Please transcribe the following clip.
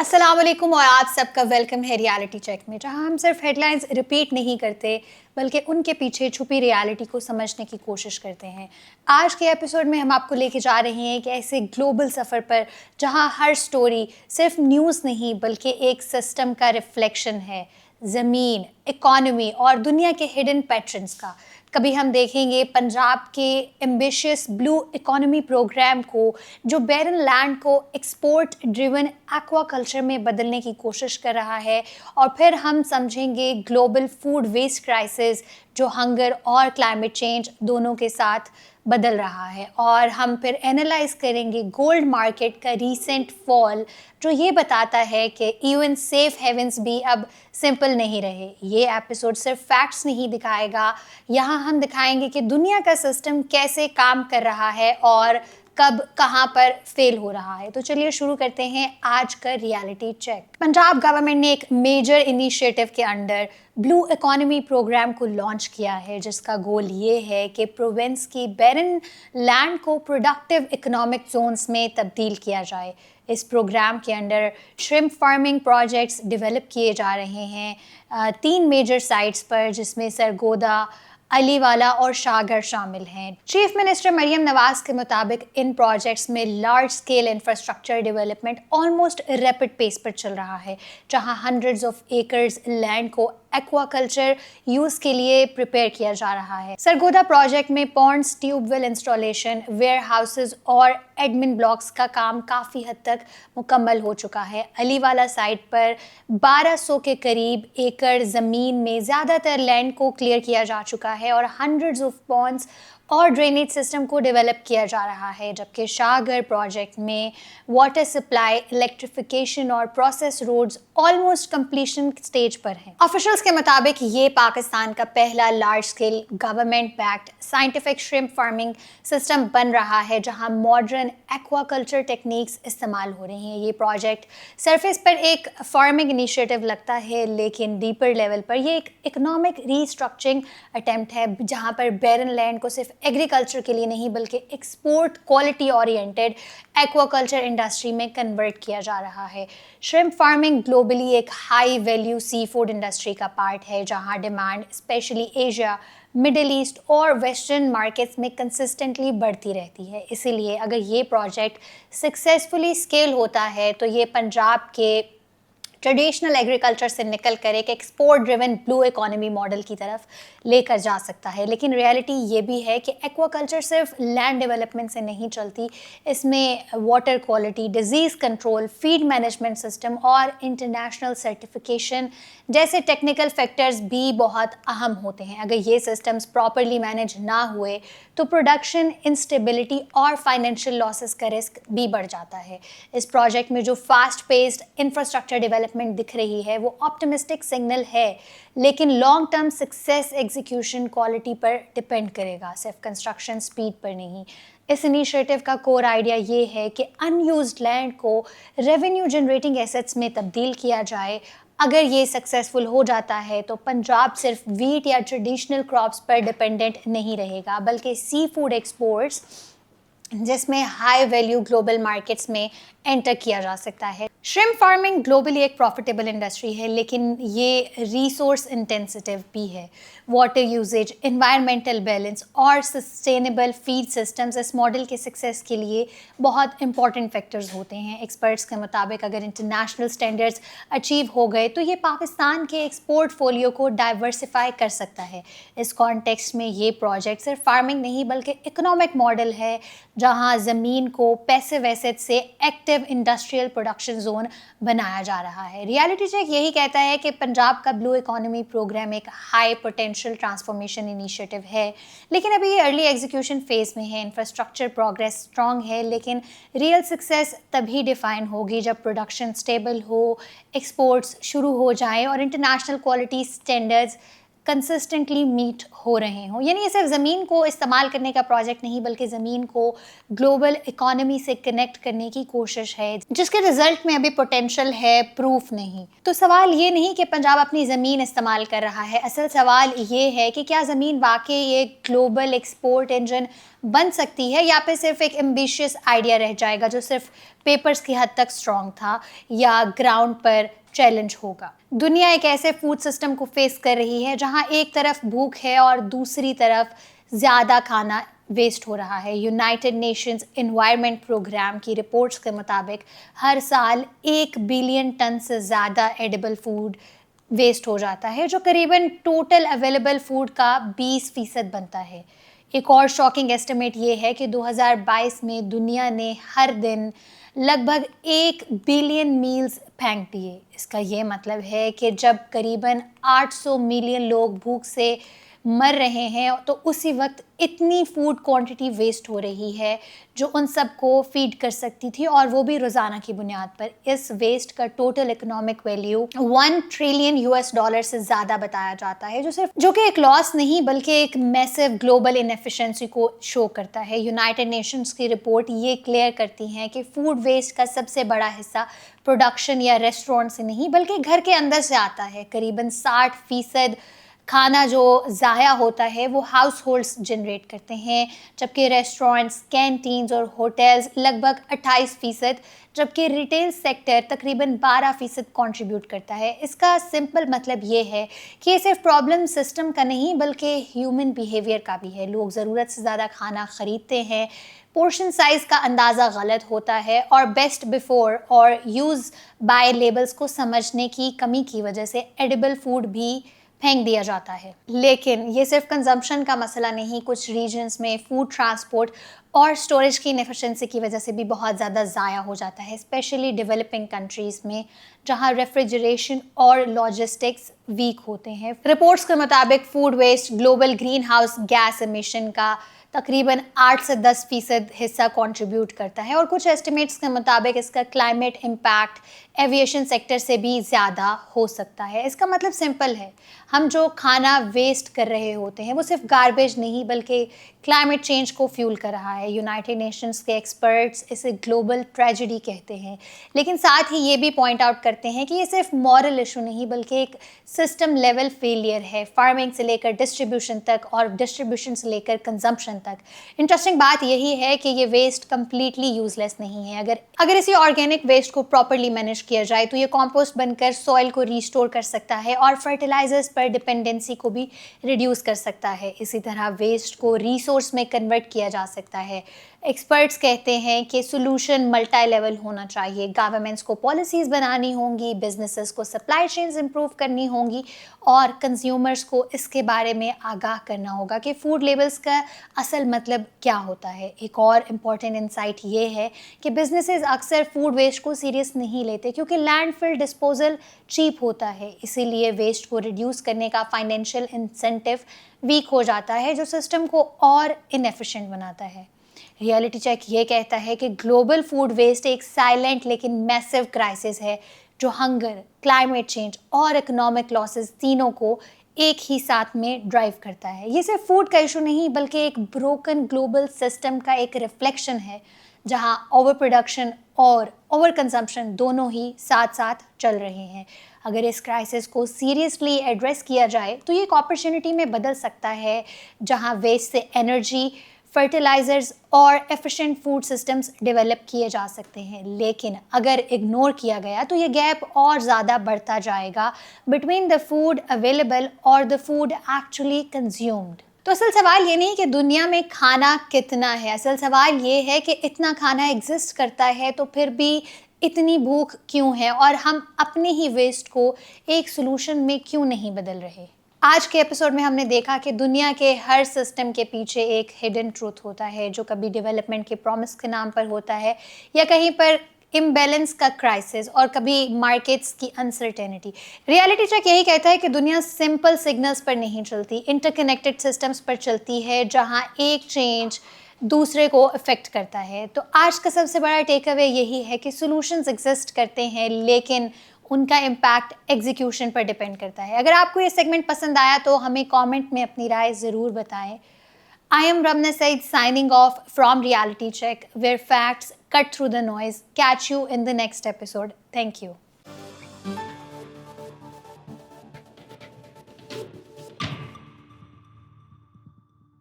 अस्सलाम वालेकुम और आप सबका वेलकम है रियलिटी चेक में, जहां हम सिर्फ हेडलाइंस रिपीट नहीं करते बल्कि उनके पीछे छुपी रियलिटी को समझने की कोशिश करते हैं। आज के एपिसोड में हम आपको लेके जा रहे हैं कि ऐसे ग्लोबल सफ़र पर जहां हर स्टोरी सिर्फ न्यूज़ नहीं बल्कि एक सिस्टम का रिफ्लेक्शन है, ज़मीन, इकॉनमी और दुनिया के हिडन पैटर्न्स का। कभी हम देखेंगे पंजाब के एम्बिशियस ब्लू इकोनॉमी प्रोग्राम को, जो बैरन लैंड को एक्सपोर्ट ड्रिवन एक्वाकल्चर में बदलने की कोशिश कर रहा है, और फिर हम समझेंगे ग्लोबल फूड वेस्ट क्राइसिस जो हंगर और क्लाइमेट चेंज दोनों के साथ बदल रहा है। और हम फिर एनालाइज करेंगे गोल्ड मार्केट का रीसेंट फॉल, जो ये बताता है कि इवन सेफ हेवन्स भी अब सिंपल नहीं रहे। ये एपिसोड सिर्फ फैक्ट्स नहीं दिखाएगा, यहाँ हम दिखाएंगे कि दुनिया का सिस्टम कैसे काम कर रहा है और कब कहाँ पर फेल हो रहा है। तो चलिए शुरू करते हैं आज का रियलिटी चेक। पंजाब गवर्नमेंट ने एक मेजर इनिशिएटिव के अंडर ब्लू इकोनॉमी प्रोग्राम को लॉन्च किया है, जिसका गोल ये है कि प्रोविंस की बैरन लैंड को प्रोडक्टिव इकोनॉमिक जोन्स में तब्दील किया जाए। इस प्रोग्राम के under shrimp farming projects develop किए जा रहे हैं 3 मेजर साइट्स पर, जिसमें सरगोदा, अलीवाला और शाहगढ़ शामिल हैं। चीफ मिनिस्टर मरियम नवाज के मुताबिक इन प्रोजेक्ट्स में large scale infrastructure development almost rapid pace पर चल रहा है, जहां हंड्रेड्स ऑफ एकर्स लैंड को एक्वाकल्चर यूज़ के लिए प्रिपेयर किया जा रहा है। सरगोदा प्रोजेक्ट में ponds, tubewell installation, warehouses और एडमिन ब्लॉक्स का काम काफ़ी हद तक मुकम्मल हो चुका है। अलीवाला साइट पर 1200 के करीब एकड़ ज़मीन में ज़्यादातर लैंड को क्लियर किया जा चुका है और हंड्रेड्स ऑफ पॉन्ड्स और ड्रेनेज सिस्टम को डेवलप किया जा रहा है। जबकि शाहगढ़ प्रोजेक्ट में वाटर सप्लाई, इलेक्ट्रिफिकेशन और process roads almost completion stage पर हैं। ऑफिशियल्स के मुताबिक ये पाकिस्तान का पहला large scale government backed scientific shrimp farming system बन रहा है, जहां मॉडर्न एक्वाकल्चर टेक्निक्स इस्तेमाल हो रही हैं। ये प्रोजेक्ट सरफेस पर एक फार्मिंग इनिशिएटिव लगता है, लेकिन डीपर लेवल पर ये एक इकोनॉमिक रीस्ट्रक्चरिंग अटेम्प्ट है, जहां पर बैरन लैंड को सिर्फ एग्रीकल्चर के लिए नहीं बल्कि export quality oriented aquaculture industry में कन्वर्ट किया जा रहा है। श्रिम्प फार्मिंग ग्लोबली एक high value sea food industry का पार्ट है, जहां demand specially Asia, middle east और वेस्टर्न मार्केट्स में कंसिस्टेंटली बढ़ती रहती है। इसीलिए अगर ये प्रोजेक्ट सक्सेसफुली स्केल होता है तो ये पंजाब के ट्रेडिशनल एग्रीकल्चर से निकल कर एक export driven blue economy model की तरफ लेकर जा सकता है। लेकिन रियलिटी ये भी है कि एक्वाकल्चर सिर्फ लैंड डेवलपमेंट से नहीं चलती, इसमें water quality, disease control, feed management system और इंटरनेशनल सर्टिफिकेशन जैसे टेक्निकल फैक्टर्स भी बहुत अहम होते हैं। अगर ये सिस्टम्स प्रॉपरली मैनेज ना हुए तो प्रोडक्शन इंस्टेबिलिटी और फाइनेंशियल लॉसेस का रिस्क भी बढ़ जाता है। इस प्रोजेक्ट में जो फास्ट पेस्ड इंफ्रास्ट्रक्चर डेवलपमेंट दिख रही है वो ऑप्टिमिस्टिक सिग्नल है, लेकिन long term success execution quality पर डिपेंड करेगा, सिर्फ कंस्ट्रक्शन स्पीड पर नहीं। इस इनिशिएटिव का कोर आइडिया ये है कि अनयूज्ड लैंड को रेवेन्यू जनरेटिंग एसेट्स में तब्दील किया जाए। अगर ये सक्सेसफुल हो जाता है तो पंजाब सिर्फ वीट या ट्रेडिशनल क्रॉप्स पर डिपेंडेंट नहीं रहेगा, बल्कि सी फूड एक्सपोर्ट्स, जिसमें हाई वैल्यू ग्लोबल मार्केट्स में एंटर किया जा सकता है। श्रिम्प फार्मिंग ग्लोबली एक प्रॉफिटेबल इंडस्ट्री है, लेकिन ये रिसोर्स इंटेंसिव भी है। वाटर यूजेज, एनवायरमेंटल बैलेंस और सस्टेनेबल फीड सिस्टम्स इस मॉडल के सक्सेस के लिए बहुत इंपॉर्टेंट फैक्टर्स होते हैं। एक्सपर्ट्स के मुताबिक अगर इंटरनेशनल स्टैंडर्ड्स अचीव हो गए तो ये पाकिस्तान के एक्सपोर्ट फोलियो को डाइवर्सिफाई कर सकता है। इस कॉन्टेक्स्ट में ये प्रोजेक्ट सिर्फ फार्मिंग नहीं बल्कि इकोनॉमिक मॉडल है, जहाँ ज़मीन को पैसिव एसेट से एक्टिव इंडस्ट्रियल प्रोडक्शन जोन बनाया जा रहा है। रियलिटी चेक यही कहता है कि पंजाब का ब्लू इकोनॉमी प्रोग्राम एक हाई पोटेंशियल ट्रांसफॉर्मेशन इनिशिएटिव है, लेकिन अभी ये अर्ली एग्जीक्यूशन फेज में है। इंफ्रास्ट्रक्चर प्रोग्रेस स्ट्रॉन्ग है, लेकिन रियल सक्सेस तभी डिफाइन होगी जब प्रोडक्शन स्टेबल हो, एक्सपोर्ट्स शुरू हो जाए और international quality standards consistently meet हो रहे हों। यानी ये सिर्फ ज़मीन को इस्तेमाल करने का प्रोजेक्ट नहीं बल्कि ज़मीन को ग्लोबल इकोनॉमी से कनेक्ट करने की कोशिश है, जिसके रिजल्ट में अभी पोटेंशियल है, प्रूफ नहीं। तो सवाल ये नहीं कि पंजाब अपनी ज़मीन इस्तेमाल कर रहा है, असल सवाल ये है कि क्या ज़मीन वाकई एक ग्लोबल एक्सपोर्ट इंजन बन सकती है या फिर सिर्फ एक एम्बिशियस आइडिया रह जाएगा जो सिर्फ पेपर्स की हद तक स्ट्रॉन्ग था या ग्राउंड पर चैलेंज होगा। दुनिया एक ऐसे फूड सिस्टम को फेस कर रही है जहां एक तरफ भूख है और दूसरी तरफ ज़्यादा खाना वेस्ट हो रहा है। यूनाइटेड नेशंस एनवायरनमेंट प्रोग्राम की रिपोर्ट्स के मुताबिक हर साल 1 बिलियन टन से ज़्यादा एडिबल फूड वेस्ट हो जाता है, जो करीबन टोटल अवेलेबल फूड का 20% बनता है। एक और शॉकिंग एस्टिमेट ये है कि 2022 में दुनिया ने हर दिन लगभग 1 बिलियन मील्स फेंक दिए। इसका ये मतलब है कि जब करीबन 800 मिलियन लोग भूख से मर रहे हैं तो उसी वक्त इतनी फूड क्वांटिटी वेस्ट हो रही है जो उन सबको फीड कर सकती थी, और वो भी रोज़ाना की बुनियाद पर। इस वेस्ट का टोटल इकोनॉमिक वैल्यू $1 ट्रिलियन से ज़्यादा बताया जाता है, जो कि एक लॉस नहीं बल्कि एक मैसिव ग्लोबल इनएफिशिएंसी को शो करता है। यूनाइटेड नेशंस की रिपोर्ट ये क्लियर करती है कि फूड वेस्ट का सबसे बड़ा हिस्सा प्रोडक्शन या रेस्टोरेंट से नहीं बल्कि घर के अंदर से आता है। करीबन 60% खाना जो ज़ाया होता है वो हाउस होल्ड्स जनरेट करते हैं, जबकि रेस्टोरेंट्स, कैंटीन्स और होटल्स लगभग 28%, जबकि रिटेल सेक्टर तकरीबन 12% कंट्रीब्यूट करता है। इसका सिंपल मतलब ये है कि ये सिर्फ प्रॉब्लम सिस्टम का नहीं बल्कि ह्यूमन बिहेवियर का भी है। लोग ज़रूरत से ज़्यादा खाना ख़रीदते हैं, पोर्शन साइज़ का अंदाज़ा गलत होता है और बेस्ट बिफोर और यूज़ बाय लेबल्स को समझने की कमी की वजह से एडिबल फूड भी फेंक दिया जाता है। लेकिन ये सिर्फ कंजम्पशन का मसला नहीं, कुछ रीजन्स में फूड ट्रांसपोर्ट और स्टोरेज की इनएफिशिएंसी की वजह से भी बहुत ज़्यादा ज़ाया हो जाता है, स्पेशली डेवलपिंग कंट्रीज़ में जहां रेफ्रिजरेशन और लॉजिस्टिक्स वीक होते हैं। रिपोर्ट्स के मुताबिक food waste global greenhouse gas emission का तकरीबन 8 से 10% हिस्सा कंट्रीब्यूट करता है, और कुछ एस्टिमेट्स के मुताबिक इसका क्लाइमेट इम्पैक्ट एविएशन सेक्टर से भी ज़्यादा हो सकता है। इसका मतलब सिंपल है, हम जो खाना वेस्ट कर रहे होते हैं वो सिर्फ गार्बेज नहीं बल्कि क्लाइमेट चेंज को फ्यूल कर रहा है। यूनाइटेड नेशंस के एक्सपर्ट्स इसे ग्लोबल ट्रेजेडी कहते हैं, लेकिन साथ ही ये भी पॉइंट आउट करते हैं कि ये सिर्फ मॉरल इशू नहीं बल्कि एक सिस्टम लेवल फेलियर है, फार्मिंग से लेकर डिस्ट्रीब्यूशन तक और डिस्ट्रीब्यूशन से लेकर कंजम्पशन तक। इंटरेस्टिंग बात यही है कि ये वेस्ट कम्प्लीटली यूजलेस नहीं है। अगर इसी ऑर्गेनिक वेस्ट को प्रॉपरली मैनेज किया जाए तो ये कॉम्पोस्ट बनकर सॉइल को रीस्टोर कर सकता है और फर्टिलाइजर्स पर डिपेंडेंसी को भी रिड्यूस कर सकता है। इसी तरह वेस्ट को रिसोर्स में कन्वर्ट किया जा सकता है। एक्सपर्ट्स कहते हैं कि सोल्यूशन मल्टी लेवल होना चाहिए। गवर्नमेंट्स को पॉलिसीज़ बनानी होंगी, बिजनेसेस को सप्लाई चेन्स इंप्रूव करनी होंगी और कंज्यूमर्स को इसके बारे में आगाह करना होगा कि फूड लेबल्स का असल मतलब क्या होता है। एक और इम्पॉर्टेंट इंसाइट ये है कि बिजनेसेस अक्सर फूड वेस्ट को सीरियस नहीं लेते क्योंकि लैंडफिल डिस्पोजल चीप होता है, इसीलिए वेस्ट को रिड्यूस करने का फाइनेंशियल इंसेंटिव वीक हो जाता है, जो सिस्टम को और इनएफिशिएंट बनाता है। रियलिटी चेक ये कहता है कि ग्लोबल फूड वेस्ट एक साइलेंट लेकिन मैसिव क्राइसिस है जो हंगर, क्लाइमेट चेंज और इकोनॉमिक लॉसेस तीनों को एक ही साथ में ड्राइव करता है। ये सिर्फ फूड का इशू नहीं बल्कि एक ब्रोकन ग्लोबल सिस्टम का एक रिफ्लेक्शन है जहां ओवर प्रोडक्शन और ओवर कंजम्पशन दोनों ही साथ साथ चल रहे हैं। अगर इस क्राइसिस को सीरियसली एड्रेस किया जाए तो ये एक अपॉर्चुनिटी में बदल सकता है जहां वेस्ट से एनर्जी, फर्टिलाइजर्स और एफिशिएंट फूड सिस्टम्स डेवलप किए जा सकते हैं। लेकिन अगर इग्नोर किया गया तो ये गैप और ज़्यादा बढ़ता जाएगा बिटवीन द फूड अवेलेबल और द फूड एक्चुअली कंज्यूम्ड। तो असल सवाल ये नहीं कि दुनिया में खाना कितना है, असल सवाल ये है कि इतना खाना एग्जिस्ट करता है तो फिर भी इतनी भूख क्यों है और हम अपने ही वेस्ट को एक सोल्यूशन में क्यों नहीं बदल रहे। आज के एपिसोड में हमने देखा कि दुनिया के हर सिस्टम के पीछे एक हिडन ट्रूथ होता है जो कभी डेवलपमेंट के प्रॉमिस के नाम पर होता है या कहीं पर इम्बैलेंस का क्राइसिस और कभी मार्केट्स की अनसर्टेनिटी। रियलिटी चेक यही कहता है कि दुनिया सिंपल सिग्नल्स पर नहीं चलती, इंटरकनेक्टेड सिस्टम्स पर चलती है जहां एक चेंज दूसरे को अफेक्ट करता है। तो आज का सबसे बड़ा टेक अवे यही है कि सॉल्यूशंस एग्जिस्ट करते हैं लेकिन उनका इम्पैक्ट एग्जीक्यूशन पर डिपेंड करता है। अगर आपको ये सेगमेंट पसंद आया तो हमें कमेंट में अपनी राय ज़रूर बताएं। I am Ramna Said signing off from Reality Check, where facts cut through the noise. Catch you in the next episode. Thank you.